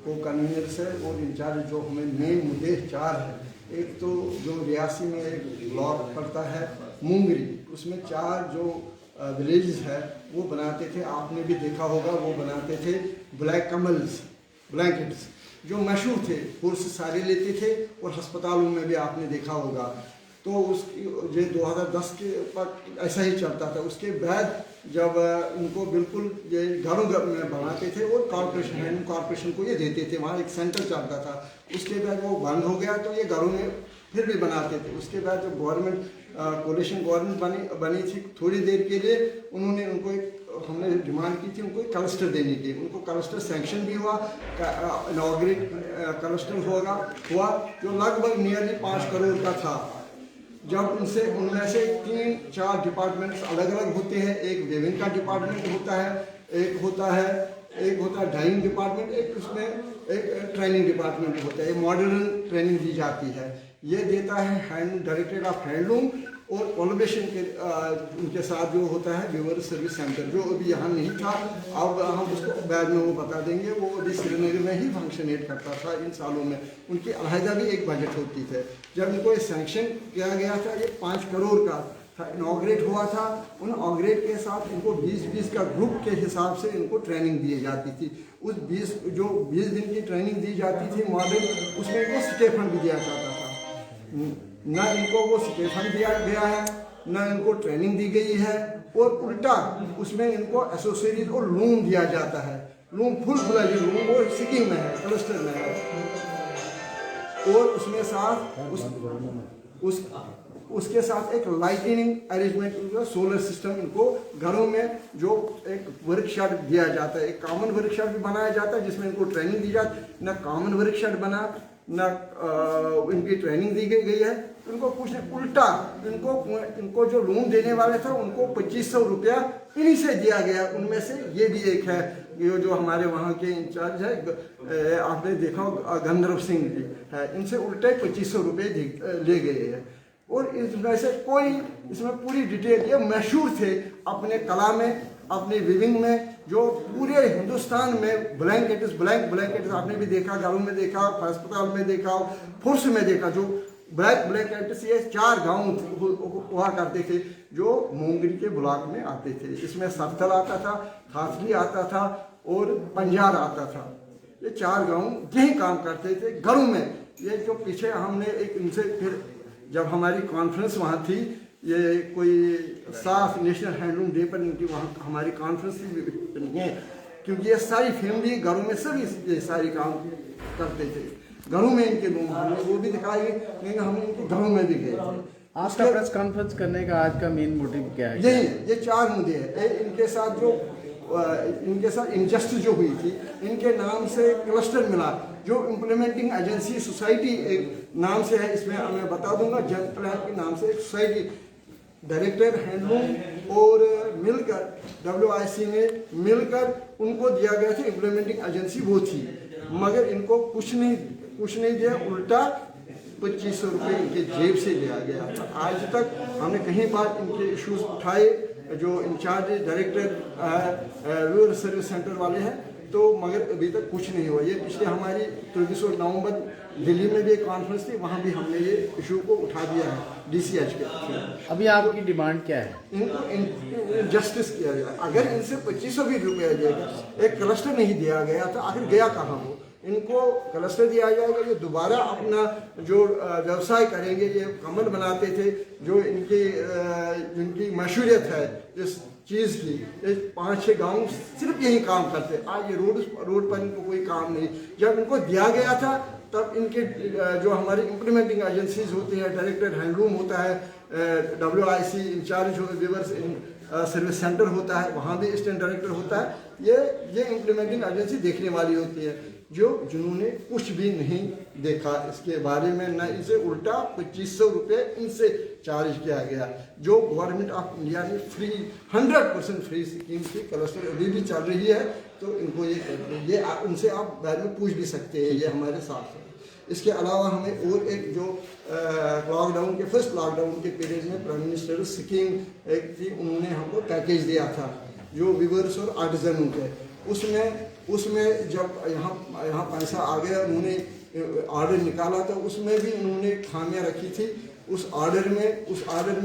को कन्वीनर्स है और इंचार्ज जो हमें मेन मुद्दे 4 है। एक तो जो रियासी में एक ब्लॉक पड़ता है मुंगरी, उसमें 4 जो विलेजेस है वो बनाते थे, आपने भी देखा होगा, वो बनाते थे ब्लैक कमल्स ब्लैंकेट्स जो मशहूर थे, पुरुष सारे लेते थे और अस्पतालों में भी आपने देखा होगा। तो उसकी ये 2010 के पर ऐसा ही चलता था। उसके बाद जब उनको बिल्कुल ये घरों में बनाते थे और कॉर्पोरेशन हैंड कॉर्पोरेशन को ये देते थे, वहाँ एक सेंटर चलता था। उसके बाद वो बंद हो गया तो ये घरों में फिर भी बनाते थे। उसके बाद जब गवर्नमेंट कोalition गवर्नमेंट बनी थी, थोड़ी देर के लिए उन्होंने उनको हमने डिमांड की थी उनको क्लस्टर देने की। उनको क्लस्टर सैंक्शन भी हुआ, इनॉग्रेट क्लस्टर हुआ जो लगभग नियरली 5 करोड़ का था। जब उनमें से 3-4 डिपार्टमेंट्स अलग अलग होते हैं, एक वेविंग का डिपार्टमेंट होता है, एक होता है डाइंग डिपार्टमेंट, एक उसमें एक ट्रेनिंग डिपार्टमेंट होता है, मॉडर्न ट्रेनिंग दी जाती है। ये देता है डायरेक्टरेट ऑफ हैंडलूम और कोलैबोरेशन के उनके साथ जो होता है वीवर सर्विस सेंटर, जो अभी यहाँ नहीं था, अब हम उसको बाद में वो बता देंगे। वो अभी श्रीनगर में ही फंक्शनेट करता था इन सालों में। उनकी अलहदा भी एक बजट होती थे। जब इनको ये सैंक्शन किया गया था, ये 5 करोड़ का था, इनॉग्रेट हुआ था। उन इनॉग्रेट के साथ इनको 20-20 का ग्रुप के हिसाब से इनको ट्रेनिंग दी जाती थी। उस 20 दिन की ट्रेनिंग दी जाती थी मॉडल, उसमें इनको स्टेफन भी दिया जाता था। न इनको वो स्टेफन दिया गया है, न इनको ट्रेनिंग दी गई है, और उल्टा उसमें इनको एसोसिएट और लूम दिया जाता है। लूम फुल फ्लेज लूम वो सिकिंग में है, क्लस्टर में है, और उसमें साथ उसके साथ एक लाइटनिंग अरेंजमेंट, सोलर सिस्टम इनको घरों में जो एक वर्कशॉप दिया जाता है, एक कॉमन वर्कशॉप भी बनाया जाता है जिसमें इनको ट्रेनिंग दी जाती है। न कॉमन वर्कशॉप बना, न इनकी ट्रेनिंग दी गई है। इनको कुछ उल्टा इनको जो लोन देने वाले था उनको 2500 रुपया इन्हीं से दिया गया। उनमें से ये भी एक है, ये जो हमारे वहाँ के इंचार्ज है, आपने देखा गंधर्व सिंह जी है, इनसे उल्टे 2500 रुपये ले गए हैं। और इसमें से कोई इसमें पूरी डिटेल, ये मशहूर थे अपने कला में, अपने विविंग में, जो पूरे हिंदुस्तान में ब्लैंकेट्स आपने भी देखा, घरों में देखा, अस्पताल में देखा, फोर्स में देखा, जो ब्लैंकेट्स ये 4 गाँव हुआ करते थे जो मोंगरी के ब्लॉक में आते थे। इसमें सरथल आता था, थाथली आता था और पंजार आता था। ये 4 गाँव यही काम करते थे घरों में। ये जो पीछे हमने एक इनसे फिर जब हमारी कॉन्फ्रेंस वहाँ थी, ये कोई 7 नेशनल हैंडलूम डे पर इनकी वहाँ हमारी कॉन्फ्रेंस नहीं है, क्योंकि ये सारी फैमिली घरों में सभी ये सारी काम करते थे। घरों में इनके लोग हमने वो भी दिखाए, लेकिन हम इनके घरों में भी गए थे। आज का प्रेस कॉन्फ्रेंस करने का आज का मेन मोटिव क्या है? यही ये 4 मुद्दे हैं। इनके साथ जो इनजस्टिस जो हुई थी, इनके नाम से क्लस्टर मिला, जो इम्प्लीमेंटिंग एजेंसी सोसाइटी एक नाम से है, इसमें मैं बता दूंगा, जन प्लान के नाम से एक सोसाइटी, डायरेक्टर हैंडलूम और मिलकर WIC ने मिलकर उनको दिया गया था, इम्प्लीमेंटिंग एजेंसी वो थी, मगर इनको कुछ नहीं दिया, उल्टा 2500 रुपये इनके जेब से लिया गया। आज तक हमने कहीं बार इनके इश्यूज उठाए, जो incharge director rural service centre वाले हैं, तो मगर अभी तक कुछ नहीं हुआ। ये पिछले हमारी 23 नवंबर दिल्ली में भी एक कॉन्फ्रेंस थी, वहाँ भी हमने ये इशू को उठा दिया है DCH के। अभी आपकी डिमांड क्या है? इनको जस्टिस किया गया। अगर इनसे 2500 भी रुपया दिया, एक क्लस्टर नहीं दिया गया था, आखिर गया कहाँ वो? इनको क्लस्टर दिया जाएगा, ये दोबारा अपना जो व्यवसाय करेंगे। ये कमल बनाते थे, जो इनकी मशहूरियत है इस चीज़ की, 5-6 गांव सिर्फ यही काम करते। आज ये रोड पर इनको कोई काम नहीं। जब इनको दिया गया था तब इनके जो हमारी इम्प्लीमेंटिंग एजेंसीज होती हैं, डायरेक्टर हैंडलूम होता है, WIC incharge weavers service centre होता है, वहाँ भी असिस्टेंट डायरेक्टर होता है, ये इम्प्लीमेंटिंग एजेंसी देखने वाली होती है, जिन्होंने कुछ भी नहीं देखा इसके बारे में। न इसे उल्टा 2500 रुपये इनसे चार्ज किया गया, जो गवर्नमेंट ऑफ इंडिया ने 100% फ्री स्कीम थी। क्लस्टर अभी भी चल रही है, तो इनको ये उनसे आप बाद में पूछ भी सकते हैं, ये हमारे साथ है। इसके अलावा हमें और एक जो लॉकडाउन के फर्स्ट लॉकडाउन के पीरियड में प्राइम मिनिस्टर स्कीम एक थी, उन्होंने हमको पैकेज दिया था जो वीवर्स और आर्टिजन के, उसमें उसमें जब यहाँ पैसा आ गया, उन्होंने ऑर्डर निकाला तो उसमें भी उन्होंने खामियां रखी थी। उस ऑर्डर में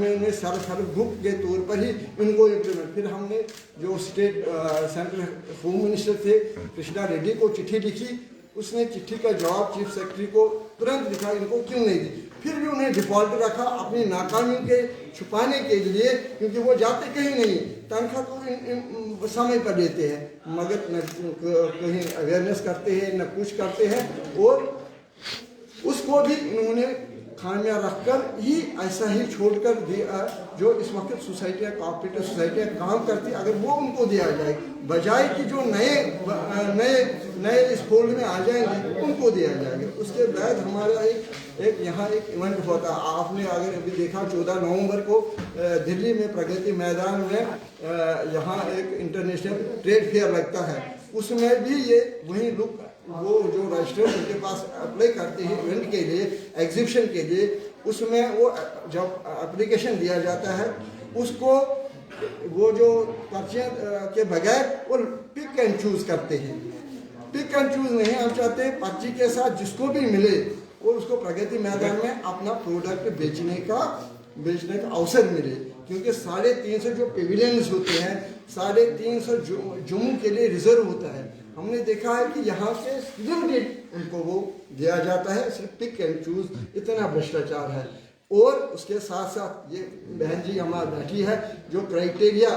उन्हें सेल्फ हेल्प ग्रुप के तौर पर ही इनको इम्प्लीमेंट, फिर हमने जो स्टेट सेंट्रल होम मिनिस्टर थे कृष्णा रेड्डी को चिट्ठी लिखी। उसने चिट्ठी का जवाब चीफ सेक्रेटरी को तुरंत लिखा, इनको क्यों नहीं दी। फिर भी उन्हें डिफॉल्ट रखा अपनी नाकामी के छुपाने के लिए, क्योंकि वो जाते कहीं नहीं, तनख्वाह तो समय पर देते हैं, मगर न कहीं अवेयरनेस करते हैं न कुछ करते हैं। और उसको भी उन्होंने खामियां रखकर ही ऐसा ही छोड़कर दिया। जो इस वक्त सोसाइटियाँ, कोऑपरेटिव सोसाइटियाँ काम करती, अगर वो उनको दिया जाए, बजाय कि जो नए इस फोल्ड में आ जाएंगे उनको दिया जाएगा। उसके बाद हमारा एक यहाँ एक इवेंट होता है, आपने अगर अभी देखा 14 नवंबर को दिल्ली में प्रगति मैदान में यहाँ एक इंटरनेशनल ट्रेड फेयर लगता है। उसमें भी ये वही लोग, वो जो रजिस्टर्ड उनके पास अप्लाई करते हैं इवेंट के लिए, एग्जीबिशन के लिए, उसमें वो जब एप्लीकेशन दिया जाता है उसको वो जो पर्चे के बगैर वो पिक एंड चूज करते हैं। पिक एंड चूज नहीं, हम चाहते हैं पर्ची के साथ जिसको भी मिले और उसको प्रगति मैदान में अपना प्रोडक्ट बेचने का अवसर मिले। क्योंकि 350 जो पेविलियंस होते हैं, 350 जम्मू के लिए रिजर्व होता है। हमने देखा है कि यहाँ से लिमिटेड उनको वो दिया जाता है, सिर्फ पिक एंड चूज, इतना भ्रष्टाचार है। और उसके साथ साथ ये बहन जी हमारी बैठी है, जो क्राइटेरिया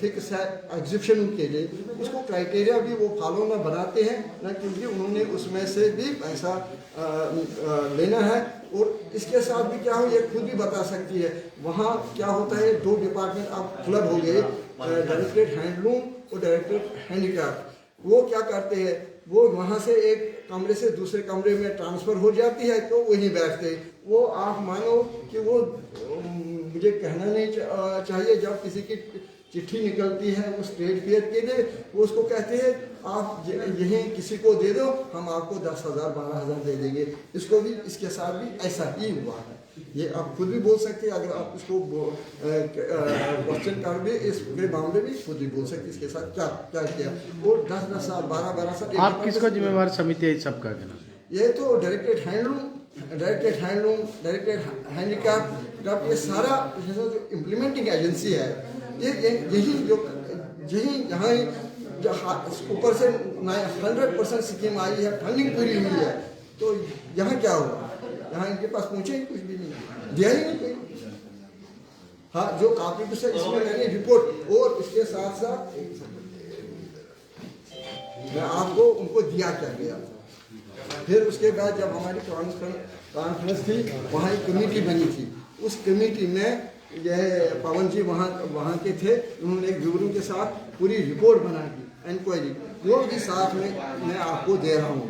फिक्स है एग्जीबिशन के लिए, उसको क्राइटेरिया भी वो फॉलो न बनाते हैं न, क्योंकि उन्होंने उसमें से भी पैसा लेना है। और इसके साथ भी क्या हो, ये खुद भी बता सकती है, वहाँ क्या होता है, 2 डिपार्टमेंट अब क्लब हो गए, डायरेक्टरेट हैंडलूम और डायरेक्टरेट हैंडीक्राफ्ट। वो क्या करते हैं, वो वहाँ से एक कमरे से दूसरे कमरे में ट्रांसफ़र हो जाती है तो वहीं बैठते। वो आप मानो कि वो मुझे कहना नहीं चाहिए, जब किसी की चिट्ठी निकलती है उस ट्रेड फेयर के लिए, वो उसको कहते हैं आप यहीं किसी को दे दो, हम आपको 10,000 12,000 दे देंगे। इसको भी, इसके साथ भी ऐसा ही हुआ है। ये आप खुद भी बोल सकते हैं, अगर आप इसको क्वेश्चन कर भी इस मामले में खुद भी बोल सकते इसके साथ क्या क्या किया। और 10-10 साल 12-12 साल आप किसको जिम्मेवार समिति है सबका कहना? ये तो डायरेक्टेड हैंडलूम, डायरेक्टेड हैंडीक्राफ्ट, ये सारा जो इम्प्लीमेंटिंग एजेंसी है, यही यहाँ ऊपर से 100% स्कीम आई है, फंडिंग पूरी हुई है। तो यहाँ क्या हुआ, यहाँ इनके पास पहुँचे ही कुछ भी नहीं, दिया ही नहीं कोई। हाँ, जो कॉपरेटिव से इसमें मैंने रिपोर्ट, और इसके साथ साथ मैं आपको उनको दिया क्या गया। फिर उसके बाद जब हमारी कॉन्फ्रेंस थी, वहाँ एक कमेटी बनी थी। उस कमेटी में यह पवन जी वहाँ के थे, उन्होंने एक विवरण के साथ पूरी रिपोर्ट बना की, इंक्वायरी, वो भी साथ में मैं आपको दे रहा हूँ।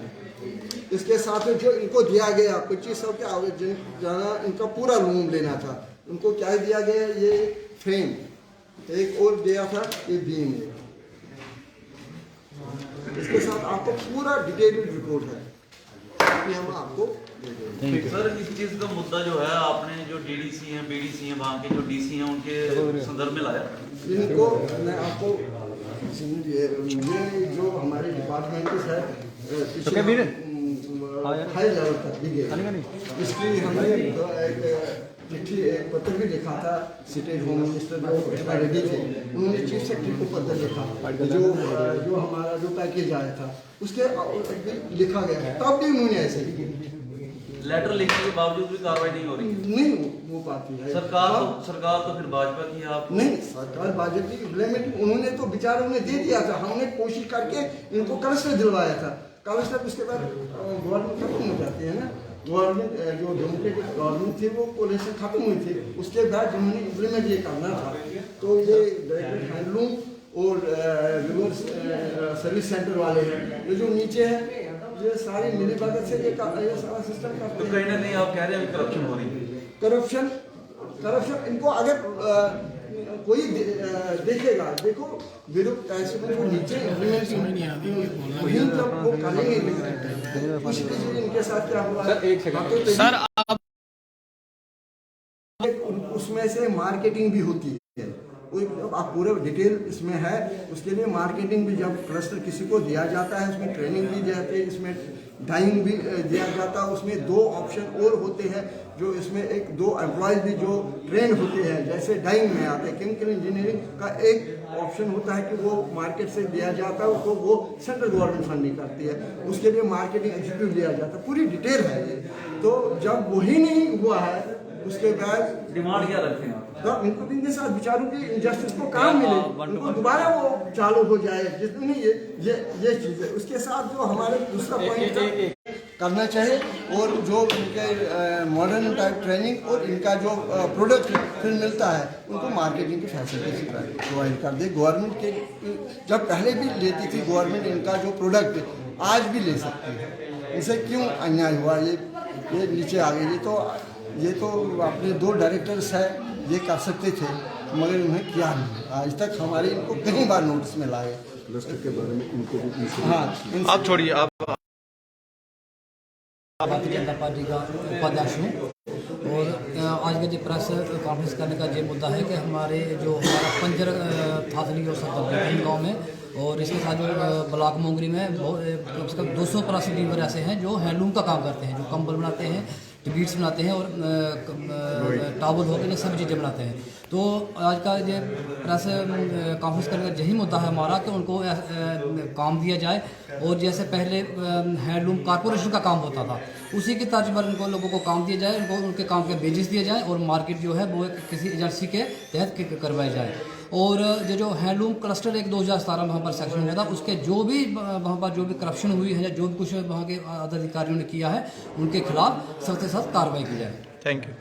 इसके साथ में जो इनको दिया गया 2500 के आवेदन जाना, इनका पूरा लोन लेना था। उनको क्या दिया गया, ये फ्रेम, एक और दिया था ये बीम। इसके साथ आपको पूरा डिटेल्ड रिपोर्ट है, अभी हम आपको सर इस चीज का मुद्दा जो है, आपने जो डीडीसी हैं, बीडीसी हैं, वहाँ के जो डीसी हैं, उनके संदर्भ में लाया। इनको मैं आपको ये जो हमारे डिपार्टमेंट है हाई लेवल तक दी गई, इसलिए हमने एक चिट्ठी, एक पत्र भी लिखा था। स्टेट होम मिनिस्टर जो कृष्णा रेड्डी थे, उन्होंने चीफ सेक्रेटरी को पत्र लिखा, जो हमारा जो पैकेज आया था उसके लिखा गया, तब भी उन्होंने ऐसे ही लेटर लिखने के बावजूद भी कार्रवाई नहीं हो रही, नहीं हो पाती है। सरकार तो फिर भाजपा की है। आप नहीं, सरकार भाजपा की इम्प्लीमेंट, उन्होंने तो बेचारों ने दे दिया था, हमने कोशिश करके इनको कलस्टर दिलवाया था। कलस्टर उसके बाद गवर्नमेंट खत्म हो जाती है ना, गवर्नमेंट जो डेमोक्रेटिक गवर्नमेंट थी वो कोलिशन खत्म हुई थी। उसके बाद जिन्होंने इम्प्लीमेंट ये करना था, तो ये डायरेक्टेड हैंडलूम और रिवर्स सर्विस सेंटर वाले हैं, ये जो नीचे है, ये सारी मिली भगत से ये सारा सिस्टम करते हैं। तो कहीं ना कहीं आप कह रहे हैं करप्शन हो रही है। करप्शन इनको अगर कोई देखेगा, देखो विरुद्ध टैक्स में जो नीचे वहीं जब वो करेंगे, कुछ इनके साथ क्या हुआ सर, आप उसमें से मार्केटिंग भी होती है। आप पूरे डिटेल इसमें है। उसके लिए मार्केटिंग भी, जब क्लस्टर किसी को दिया जाता है उसमें ट्रेनिंग भी दी जाती है, इसमें डाइंग भी दिया जाता है। उसमें 2 ऑप्शन और होते हैं जो इसमें 2 एम्प्लॉयज़ भी जो ट्रेन होते हैं, जैसे डाइंग में आते हैं। केमिकल इंजीनियरिंग का एक ऑप्शन होता है कि वो मार्केट से दिया जाता है, तो वो सेंट्रल गवर्नमेंट फंडिंग करती है, उसके लिए मार्केटिंग एग्जीक्यूटिव दिया जाता है, पूरी डिटेल है ये। तो जब वही नहीं हुआ है उसके बाद डिमांड क्या रखते हैं आप? तो इनको इनके साथ बेचारों की इंजस्टिस को काम मिले, उनको दोबारा वो चालू हो जाए, जितनी ये चीज़ है। उसके साथ जो हमारे दूसरा पॉइंट करना चाहिए, और जो इनके मॉडर्न टाइप ट्रेनिंग और इनका जो प्रोडक्ट फिर मिलता है उनको मार्केटिंग की फैसिलिटी प्रोवाइड कर दे। गवर्नमेंट के जब पहले भी लेती थी गवर्नमेंट इनका जो प्रोडक्ट, आज भी ले सकती है। इसे क्यों अन्याय हुआ? ये नीचे आ गई। ये तो अपने 2 डायरेक्टर्स है, ये कर सकते थे मगर उन्हें किया नहीं। आज तक हमारे इनको कई बार नोटिस में लाए क्लस्टर के बारे में इनको भी। हाँ, आप छोड़िए, आप भारतीय जनता पार्टी का उपाध्यक्ष हूँ, और आज का जो प्रेस कॉन्फ्रेंस करने का ये मुद्दा है कि हमारा पंजर थाथली और सत्तर गाँव में, और इसके साथ जो ब्लॉक मोंगरी में कम से कम 200 प्लस लीवर ऐसे हैं जो हैंडलूम का काम करते हैं, जो कंबल बनाते हैं, बीट्स बनाते हैं और टावल हो गए, सभी चीज़ें बनाते हैं। तो आज का ये प्रेस कॉन्फ्रेंस करने का यही मुद्दा है हमारा कि उनको काम दिया जाए, और जैसे पहले हैंडलूम कॉर्पोरेशन का काम होता था उसी की तर्ज पर इनको लोगों को काम दिया जाए, उनको उनके काम के बेजिस दिए जाए, और मार्केट जो है वो किसी एजेंसी के तहत करवाई जाए। और ये जो हैंडलूम क्लस्टर एक 2017 में वहाँ पर सेक्शन हुआ था, उसके जो भी वहाँ पर जो भी करप्शन हुई है या जो भी कुछ वहाँ के अधिकारियों ने किया है उनके खिलाफ सख्त से सख्त कार्रवाई की जाए। Thank you.